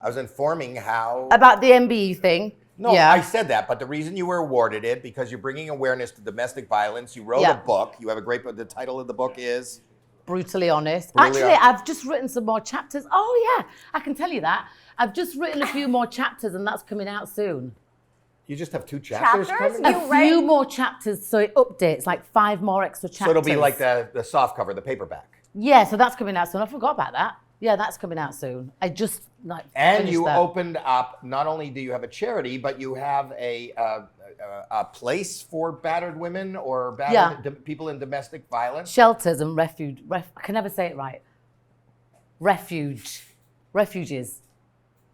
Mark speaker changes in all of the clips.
Speaker 1: I was informing how...
Speaker 2: About the MBE thing?
Speaker 1: No, yeah. I said that, but the reason you were awarded it, because you're bringing awareness to domestic violence. You wrote a book. You have a great book. The title of the book is?
Speaker 2: Brutally Honest. Actually, I've just written some more chapters. Oh, yeah, I can tell you that. I've just written a few more chapters, and that's coming out soon.
Speaker 1: You just have 2 chapters coming?
Speaker 2: A few more chapters, so it updates, like 5 more extra chapters.
Speaker 1: So it'll be like the soft cover, the paperback.
Speaker 2: Yeah, so that's coming out soon. I forgot about that. Yeah, that's coming out soon. I just
Speaker 1: and you opened up. Not only do you have a charity, but you have a place for battered women or battered people in domestic violence.
Speaker 2: Shelters and refuge. I can never say it right. Refuge. Refuges.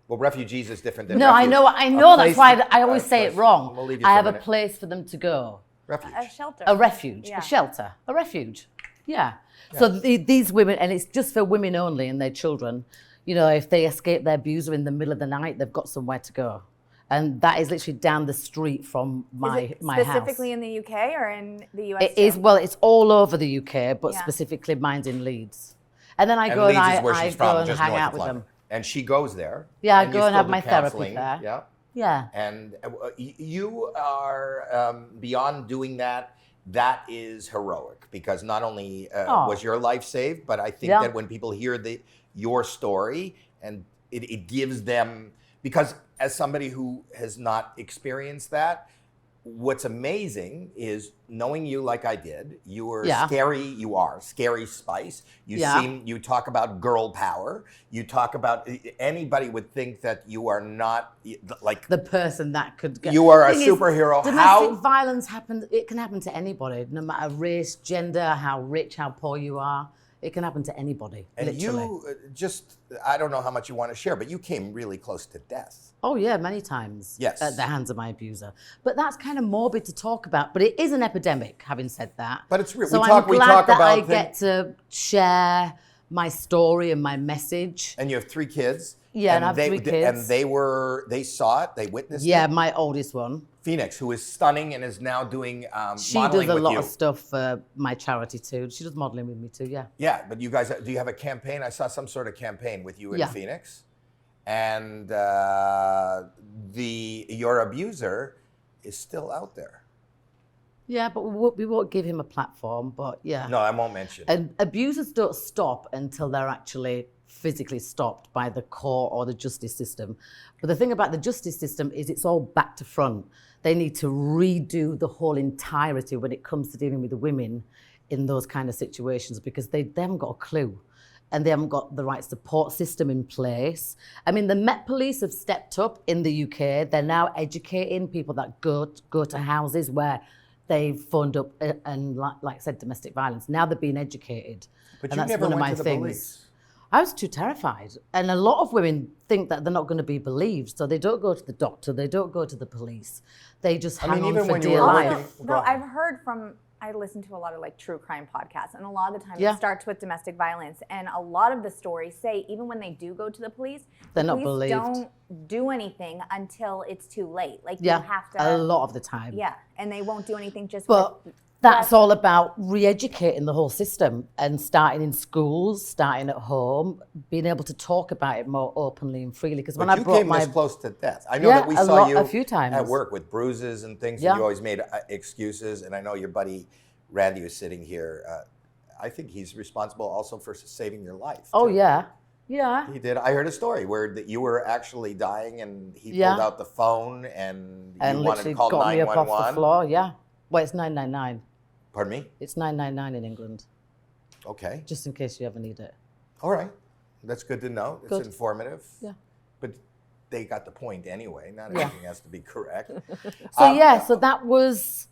Speaker 1: Well, refugees is different than.
Speaker 2: No, refuge. I know. That's why I always say it wrong. I have a place for them to go.
Speaker 1: Refuge.
Speaker 3: A shelter.
Speaker 2: A refuge. Yeah. A shelter. A refuge. Yeah. So these women, and it's just for women only and their children, you know, if they escape their abuser in the middle of the night, they've got somewhere to go. And that is literally down the street from my house.
Speaker 3: Specifically in the UK or in the US?
Speaker 2: It is, well, it's all over the UK, but specifically mine's in Leeds. And then I go and I go and hang out with them.
Speaker 1: And she goes there.
Speaker 2: Yeah, I go and have my therapy there.
Speaker 1: Yeah.
Speaker 2: Yeah.
Speaker 1: And you are, beyond doing that, that is heroic, because not only was your life saved, but I think that when people hear your story, and it gives them, because as somebody who has not experienced that, what's amazing is knowing you like I did. You were scary. You are scary spice. You talk about girl power. You talk about, anybody would think that you are not like
Speaker 2: the person that could get.
Speaker 1: You are a superhero.
Speaker 2: Domestic violence happens. It can happen to anybody, no matter race, gender, how rich, how poor you are. It can happen to anybody.
Speaker 1: And
Speaker 2: literally.
Speaker 1: you just, I don't know how much you want to share, but you came really close to death.
Speaker 2: Oh yeah, many times.
Speaker 1: Yes.
Speaker 2: At the hands of my abuser. But that's kind of morbid to talk about. But it is an epidemic, having said that.
Speaker 1: But it's real.
Speaker 2: So I'm glad that I get to share my story and my message.
Speaker 1: And you have 3 kids.
Speaker 2: Yeah, and I have 3 kids.
Speaker 1: And they saw it, they witnessed it.
Speaker 2: Yeah, my oldest one.
Speaker 1: Phoenix, who is stunning and is now doing modeling with you.
Speaker 2: She does a lot of stuff for my charity too. She does modeling with me too, yeah.
Speaker 1: Yeah, but you guys, do you have a campaign? I saw some sort of campaign with you in Phoenix. And your abuser is still out there.
Speaker 2: Yeah, but we won't give him a platform, but yeah.
Speaker 1: No, I won't mention.
Speaker 2: And abusers don't stop until they're actually physically stopped by the court or the justice system. But the thing about the justice system is it's all back to front. They need to redo the whole entirety when it comes to dealing with the women in those kind of situations, because they haven't got a clue. And they haven't got the right support system in place. I mean, the Met Police have stepped up in the UK. They're now educating people that go to houses where they've phoned up and, like I said, domestic violence. Now they're being educated.
Speaker 1: But you never went to the police.
Speaker 2: I was too terrified. And a lot of women think that they're not going to be believed. So they don't go to the doctor. They don't go to the police. They just hang on for dear life.
Speaker 3: No, I've heard from... I listen to a lot of like true crime podcasts, and a lot of the time it starts with domestic violence. And a lot of the stories say even when they do go to the police,
Speaker 2: they're not believed.
Speaker 3: Don't do anything until it's too late. Like you have to.
Speaker 2: A lot of the time.
Speaker 3: Yeah, and they won't do anything just.
Speaker 2: But that's all about re-educating the whole system and starting in schools, starting at home, being able to talk about it more openly and freely. Because when I brought
Speaker 1: came this close to death. I know that we saw you
Speaker 2: a few times
Speaker 1: at work with bruises and things, and you always made excuses. And I know your buddy Randy was sitting here. I think he's responsible also for saving your life.
Speaker 2: Oh, yeah. Yeah.
Speaker 1: He did. I heard a story where you were actually dying, and he pulled out the phone and you wanted to call 911.
Speaker 2: Got me up off the floor. Yeah. Well, it's 999.
Speaker 1: Pardon me?
Speaker 2: It's 999 in England.
Speaker 1: Okay.
Speaker 2: Just in case you ever need it.
Speaker 1: All right. That's good to know. It's informative.
Speaker 2: Yeah.
Speaker 1: But they got the point anyway. Not everything has to be correct.
Speaker 2: So that was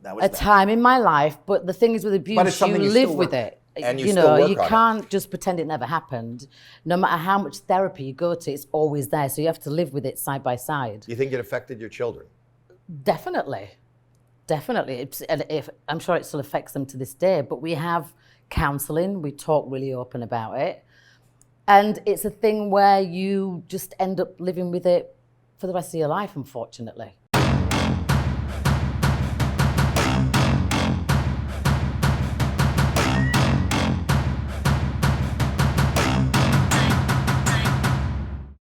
Speaker 2: a time in my life. But the thing is with abuse, you live with it.
Speaker 1: And you know,
Speaker 2: you can't just pretend it never happened. No matter how much therapy you go to, it's always there. So you have to live with it side by side.
Speaker 1: Do you think it affected your children?
Speaker 2: Definitely. Definitely. I'm sure it still affects them to this day, but we have counselling. We talk really open about it. And it's a thing where you just end up living with it for the rest of your life, unfortunately.